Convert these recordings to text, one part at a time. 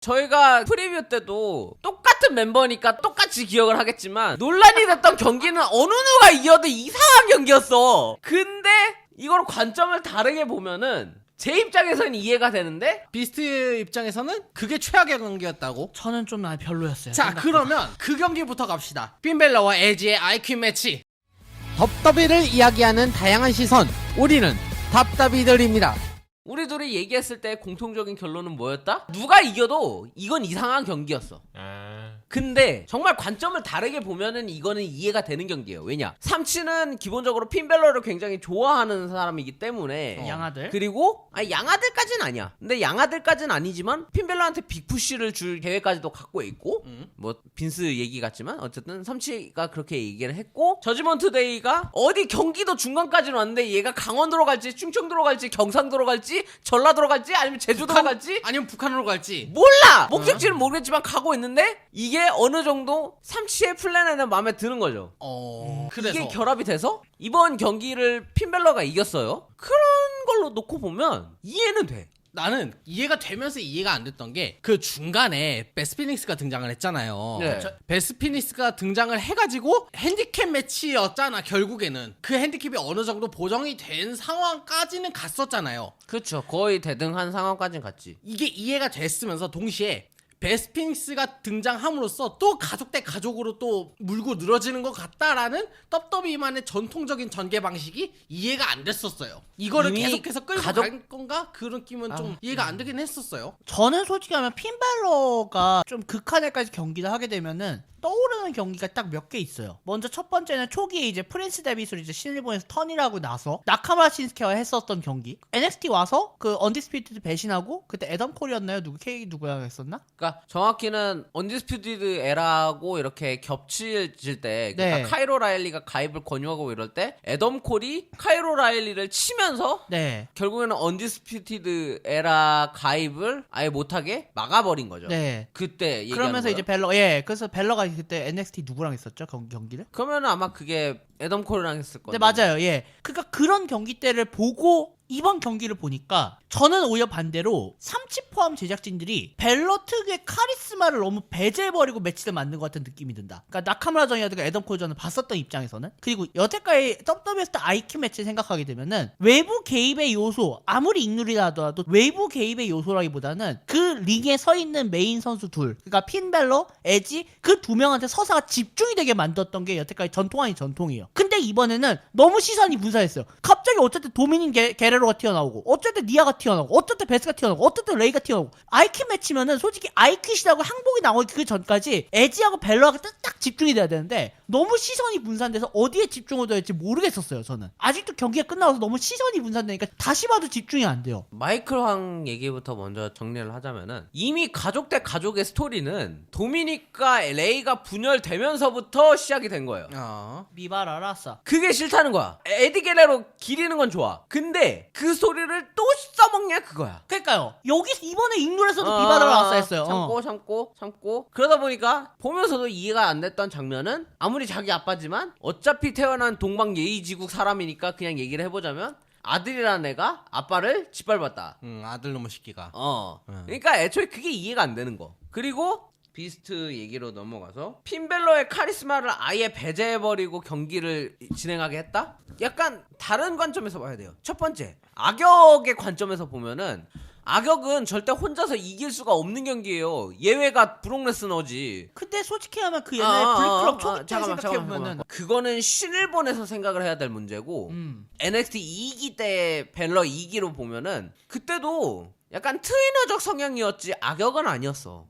저희가 프리뷰 때도 똑같은 멤버니까 똑같이 기억을 하겠지만 논란이 됐던 경기는 어느 누가 이겨도 이상한 경기였어. 근데 이걸 관점을 다르게 보면은 제 입장에서는 이해가 되는데 비스트 입장에서는 그게 최악의 경기였다고? 저는 좀 별로였어요. 자, 그러면 그 경기부터 갑시다. 핀벨러와 에지의 아이큐 매치. 덥더비를 이야기하는 다양한 시선, 우리는 답답이들입니다. 우리 둘이 얘기했을 때 공통적인 결론은 뭐였다? 누가 이겨도 이건 이상한 경기였어. 근데 정말 관점을 다르게 보면은 이거는 이해가 되는 경기예요. 왜냐? 삼치는 기본적으로 핀벨러를 굉장히 좋아하는 사람이기 때문에 양아들? 그리고 양아들까지는 아니야. 근데 양아들까지는 아니지만 핀벨러한테 빅푸시를 줄 계획까지도 갖고 있고 뭐 빈스 얘기 같지만 어쨌든 삼치가 그렇게 얘기를 했고 저지먼트 데이가 어디 경기도 중간까지는 왔는데 얘가 강원도로 갈지 충청도로 갈지 경상도로 갈지 전라도로 갈지 아니면 제주도로 갈지 아니면 북한으로 갈지 몰라! 목적지는 모르겠지만 가고 있는데 이게 어느 정도 삼치의 플랜에는 마음에 드는 거죠. 그래서 이게 결합이 돼서 이번 경기를 핀벨러가 이겼어요. 그런 걸로 놓고 보면 이해는 돼. 나는 이해가 되면서 이해가 안 됐던 게 그 중간에 베스피닉스가 등장을 했잖아요. 네. 베스피닉스가 등장을 해가지고 핸디캡 매치였잖아. 결국에는 그 핸디캡이 어느 정도 보정이 된 상황까지는 갔었잖아요. 그렇죠. 거의 대등한 상황까지는 갔지. 이게 이해가 됐으면서 동시에 베스피닉스가 등장함으로써 또 가족 대 가족으로 또 물고 늘어지는 것 같다라는 떡더비만의 전통적인 전개 방식이 이해가 안 됐었어요. 이거를 이미 계속해서 끌고 갈 건가? 그런 느낌은 좀 이해가 안 되긴 했었어요. 저는 솔직히 하면 핀벨러가 좀 극한에까지 경기를 하게 되면은 떠오르는 경기가 딱 몇 개 있어요. 먼저 첫 번째는 초기에 이제 프린스 데비스를 이제 신일본에서 턴이라고 나서 나카무라 신스케와 했었던 경기. NXT 와서 그 언디스피티드 배신하고 그때 애덤 콜이었나요? 누구랑 했었나? 그러니까 정확히는 언디스퓨티드 에라고 이렇게 겹칠 때 네. 그러니까 카이로 라일리가 가입을 권유하고 이럴 때 애덤 콜이 카이로 라일리를 치면서 네. 결국에는 언디스퓨티드 에라 가입을 아예 못하게 막아버린 거죠. 네. 그때 얘기하는 그러면서 거예요? 이제 그래서 벨러가 그때 NXT 누구랑 했었죠? 경기를? 그러면 아마 그게 애덤 콜이랑 했을 거예요. 네, 맞아요. 예. 그러니까 그런 경기 때를 보고 이번 경기를 보니까 저는 오히려 반대로 삼치 포함 제작진들이 벨러 특유의 카리스마를 너무 배제해버리고 매치를 만든 것 같은 느낌이 든다. 그러니까 나카무라전이라든가 애덤 콜전을 봤었던 입장에서는 그리고 여태까지 WWE에서 IQ 매치 생각하게 되면은 외부 개입의 요소 아무리 익룰이라 하더라도 외부 개입의 요소라기보다는 그 링에 서 있는 메인 선수 둘 그러니까 핀벨러, 에지 그 두 명한테 서사가 집중이 되게 만들었던 게 여태까지 전통 아닌 전통이에요. 근데 이번에는 너무 시선이 분산했어요. 갑자기 어쨌든 도미닌 게레로가 튀어나오고 어쨌든 니아가 튀어나오고 어쨌든 베스가 튀어나오고 어쨌든 레이가 튀어나오고 아이큐 매치면은 솔직히 아이큐시라고 항복이 나오기 그 전까지 에지하고 벨러가 딱 집중이 돼야 되는데 너무 시선이 분산돼서 어디에 집중을 둬야 할지 모르겠었어요. 저는 아직도 경기가 끝나서 너무 시선이 분산되니까 다시 봐도 집중이 안 돼요. 마이클 황 얘기부터 먼저 정리를 하자면은 이미 가족 대 가족의 스토리는 도미닉과 레이가 분열되면서부터 시작이 된 거예요. 미바라라싸. 그게 싫다는 거야. 에디 게레로 기리는 건 좋아. 근데 그 소리를 또 써먹냐 그거야. 그러니까요. 여기 이번에 익룰에서도 미바라라싸 했어요. 참고 그러다 보니까 보면서도 이해가 안 됐던 장면은 아무리 자기 아빠지만 어차피 태어난 동방 예의지국 사람이니까 그냥 얘기를 해보자면 아들이라는 애가 아빠를 짓밟았다. 아들 놈의 새끼가. 그러니까 애초에 그게 이해가 안 되는 거. 그리고 비스트 얘기로 넘어가서 핀벨러의 카리스마를 아예 배제해버리고 경기를 진행하게 했다? 약간 다른 관점에서 봐야 돼요. 첫 번째, 악역의 관점에서 보면은 악역은 절대 혼자서 이길 수가 없는 경기예요. 예외가 브록 레스너지. 근데 솔직히 하면 그 옛날에 블랙클럽 초기 때 잠깐만. 생각해보면은 그거는 신일본에서 생각을 해야 될 문제고 NXT 2기 때 벨러 2기로 보면은 그때도 약간 트위너적 성향이었지 악역은 아니었어.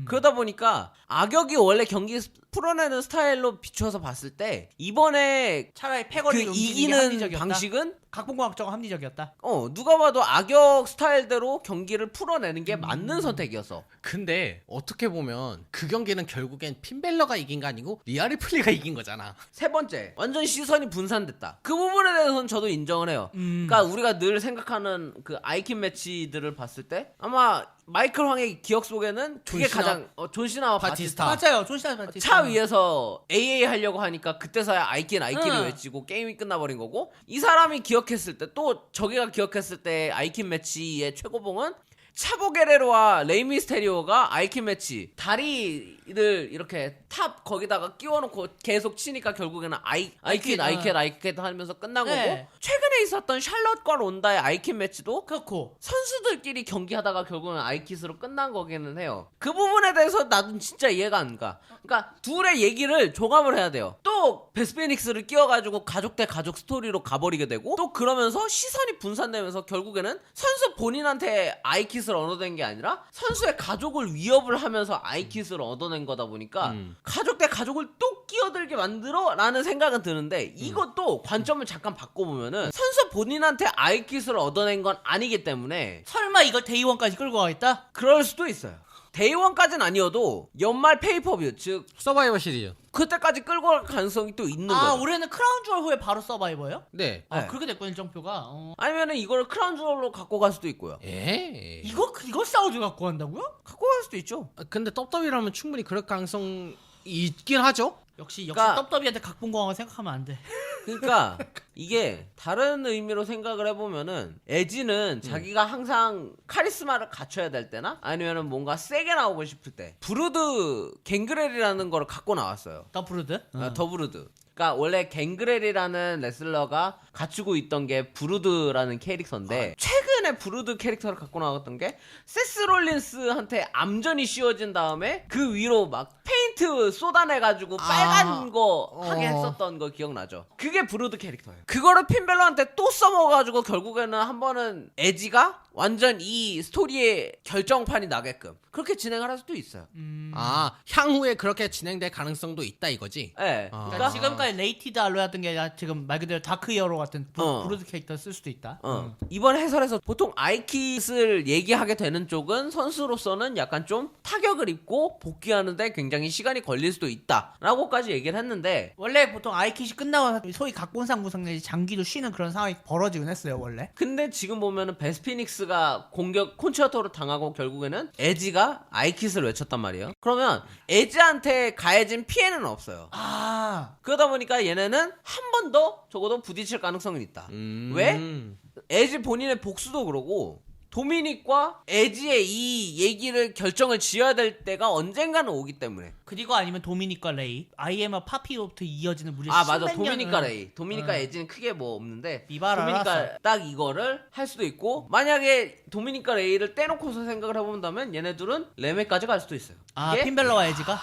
그러다 보니까 악역이 원래 경기 풀어내는 스타일로 비춰서 봤을 때 이번에 차라리 패거리 그 이기는 방식은 각본과학적으로 합리적이었다. 누가 봐도 악역 스타일대로 경기를 풀어내는 게 맞는 선택이었어. 근데 어떻게 보면 그 경기는 결국엔 핀벨러가 이긴 거 아니고 리아 리플리가 이긴 거잖아. 세 번째, 완전 시선이 분산됐다. 그 부분에 대해서는 저도 인정을 해요. 그러니까 우리가 늘 생각하는 그 아이킨 매치들을 봤을 때 아마 마이클 황의 기억 속에는 그게 가장 존시나와 바티스타. 맞아요. 존시나 바티스타. 차 위에서 AA 하려고 하니까 그때서야 아이킨을 외치고 게임이 끝나버린 거고 이 사람이 기억했을 때 또 저기가 기억했을 때 아이킨 매치의 최고봉은 차보 게레로와 레이 미스테리오가 아이킥 매치 다리를 이렇게 탑 거기다가 끼워놓고 계속 치니까 결국에는 아이킥 하면서 끝난 거고 네. 최근에 있었던 샬럿과 론다의 아이킥 매치도 그렇고 선수들끼리 경기하다가 결국은 아이킥으로 끝난 거기는 해요. 그 부분에 대해서 나도 진짜 이해가 안 가. 그러니까 둘의 얘기를 종합을 해야 돼요. 또 베스피닉스를 끼워가지고 가족 대 가족 스토리로 가버리게 되고 또 그러면서 시선이 분산되면서 결국에는 선수 본인한테 아이킥을 얻어낸 게 아니라 선수의 가족을 위협을 하면서 아이킥을 얻어낸 거다 보니까 가족 대 가족을 또 끼어들게 만들어 라는 생각은 드는데 이것도 관점을 잠깐 바꿔보면은 선수 본인한테 아이킥을 얻어낸 건 아니기 때문에 설마 이걸 데이원까지 끌고 가겠다? 그럴 수도 있어요. 데이원까지는 아니어도 연말 페이퍼뷰 즉 서바이벌 시리즈. 그때까지 끌고 갈 가능성이 또 있는 아 거죠. 올해는 크라운 주얼 후에 바로 서바이버예요? 네. 아 네. 그렇게 됐군 일정표가. 아니면은 이걸 크라운 주얼로 갖고 갈 수도 있고요. 에. 이거 싸우지 갖고 간다고요? 갖고 갈 수도 있죠. 근데 떡더비라면 충분히 그럴 가능성이 있긴 하죠. 역시 그러니까- 떡더비한테 각본공항을 생각하면 안 돼. 그러니까 이게 다른 의미로 생각을 해보면은 에지는 자기가 항상 카리스마를 갖춰야 될 때나 아니면은 뭔가 세게 나오고 싶을 때 브루드 갱그렐이라는 걸 갖고 나왔어요. 더브루드? 더 브루드. 그러니까 원래 갱그렐이라는 레슬러가 갖추고 있던 게 브루드라는 캐릭터인데 최근에 브루드 캐릭터를 갖고 나왔던 게 세스 롤린스한테 암전이 씌워진 다음에 그 위로 막 페인트 쏟아내가지고 빨간 거 하게 했었던 거 기억나죠? 그게 브루드 캐릭터예요. 그거를 핀벨러한테 또 써먹어가지고 결국에는 한 번은 에지가 완전 이 스토리의 결정판이 나게끔 그렇게 진행을 할 수도 있어요. 아 향후에 그렇게 진행될 가능성도 있다 이거지. 예. 아. 그러니까 지금까지 레이티드 알로였던 게 아니라 지금 말 그대로 다크 히어로 같은 브루드 캐릭터 쓸 수도 있다. 이번 해설에서 보통 아이킷을 얘기하게 되는 쪽은 선수로서는 약간 좀 타격을 입고 복귀하는데 굉장히 시간이 걸릴 수도 있다라고까지 얘기를 했는데 원래 보통 아이킷이 끝나고 소위 각본상 구성 내지 장기도 쉬는 그런 상황이 벌어지곤 했어요 원래. 근데 지금 보면은 베스피닉스가 공격 콘체르토를 당하고 결국에는 에지가 아이킷을 외쳤단 말이에요. 그러면 에지한테 가해진 피해는 없어요. 아 그러다 보니까 얘네는 한 번 더 적어도 부딪힐 가능성은 있다. 왜? 에지 본인의 복수도 그러고 도미닉과 에지의 이 얘기를 결정을 지어야 될 때가 언젠가는 오기 때문에. 그리고 아니면 도미닉과 레이 아이엠아 파피로부터 이어지는 무려 아 맞아 10몇 도미닉과 년을- 레이 도미닉과 에지는 크게 뭐 없는데 미바라 도미닉과 알았어. 딱 이거를 할 수도 있고 만약에 도미닉과 레이를 떼놓고서 생각을 해본다면 얘네들은 레메까지 갈 수도 있어요. 아 이게 핀벨러와 에지가?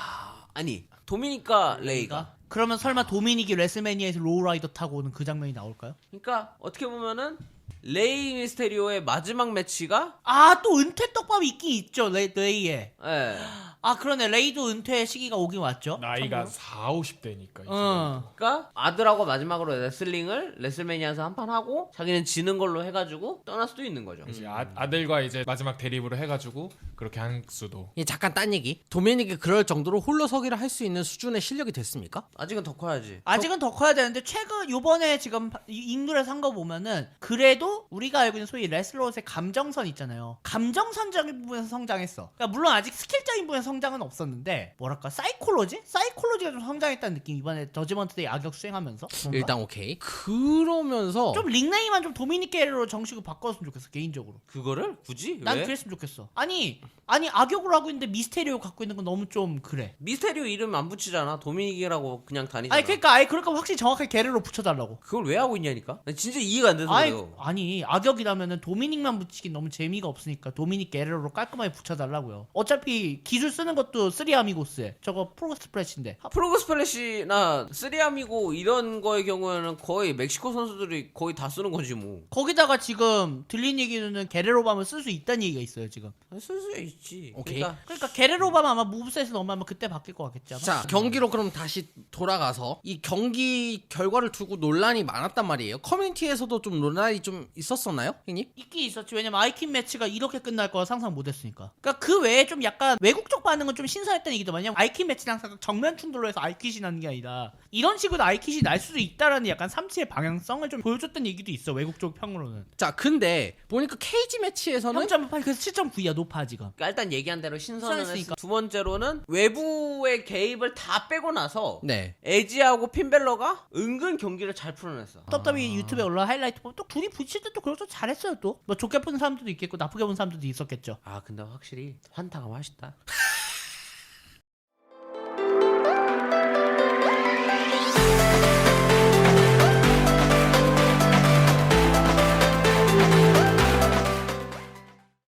아니 도미닉과 레이가 그러면 설마 도미닉이 레슬매니아에서 로우라이더 타고 오는 그 장면이 나올까요? 그러니까 어떻게 보면은 레이 미스테리오의 마지막 매치가 아 또 은퇴 떡밥이 있긴 있죠 레이에. 예. 아 그러네 레이도 은퇴 시기가 오긴 왔죠. 나이가 4, 50대니까. 그러니까 아들하고 마지막으로 레슬링을 레슬매니아에서 한 판 하고 자기는 지는 걸로 해가지고 떠날 수도 있는 거죠. 이제 아들과 이제 마지막 대립으로 해가지고 그렇게 한 수도. 이 잠깐 딴 얘기. 도미닉이 그럴 정도로 홀로서기를 할 수 있는 수준의 실력이 됐습니까? 아직은 더 커야지. 아직은 더 커야 되는데 최근 요번에 지금 잉글에 산 거 보면은 그래도 우리가 알고 있는 소위 레슬러의 감정선 있잖아요. 감정선적인 부분에서 성장했어. 그러니까 물론 아직 스킬적인 부분에서 성장은 없었는데 뭐랄까 사이콜로지가 좀 성장했다는 느낌. 이번에 저지먼트 데이 악역 수행하면서 뭔가? 일단 오케이. 그러면서 좀 닉네임만 좀 도미닉 게레로 정식으로 바꿨으면 좋겠어 개인적으로. 그거를 굳이? 난 왜? 그랬으면 좋겠어. 아니 악역으로 하고 있는데 미스테리오 갖고 있는 건 너무 좀 그래. 미스테리오 이름 안 붙이잖아. 도미닉이라고 그냥 다니잖아. 아니 그러니까 아예 그럴 거면 확실히 정확하게 게레로 붙여달라고. 그걸 왜 하고 있냐니까? 나 진짜 이해가 안 돼서 그래요. 아니 악역이라면은 도미닉만 붙이긴 너무 재미가 없으니까 도미닉 게레로로 깔끔하게 붙여달라고요. 어차피 기술 쓰는 것도 쓰리아미고스에 저거 프로 스프레시인데. 프로그 스플래시나 쓰리아미고 이런 거의 경우에는 거의 멕시코 선수들이 거의 다 쓰는 거지 뭐. 거기다가 지금 들린 얘기는 게레로밤을 쓸 수 있다는 얘기가 있어요 지금. 쓸 수 있지. 오케이. 그러니까 게레로밤 아마 무브셋을 넘으면 그때 바뀔 것 같겠지 아마. 자 경기로 그럼 다시 돌아가서 이 경기 결과를 두고 논란이 많았단 말이에요. 커뮤니티에서도 좀 논란이 좀 있었었나요, 형님? 있긴 있었지. 왜냐면 아이킨 매치가 이렇게 끝날 거라 상상 못했으니까. 그러니까 그 외에 좀 약간 외국적 반응은 좀 신선했다는 얘기도 많냐면 아이킨 매치랑 항상 정면 충돌로 해서 아이kit이 나는 게 아니라 이런 식으로 아이kit이 날 수도 있다라는 약간 삼치의 방향성을 좀 보여줬다는 얘기도 있어 외국적 평으로는. 자 근데 보니까 케이지 매치에서는 0.8 그래서 7.9야 높아 지금. 그러니까 일단 얘기한 대로 신선은 신선했으니까. 했으니까. 두 번째로는 외부 이후에 개입을 다 빼고 나서 네. 에지하고 핀벨러가 은근 경기를 잘 풀어냈어. 떡더비 유튜브에 올라온 하이라이트 보면 또 둘이 부딪힐 때 또 그래서 잘했어요 또. 뭐 좋게 본 사람들도 있겠고 나쁘게 본 사람들도 있었겠죠. 아 근데 확실히 환타가 맛있다.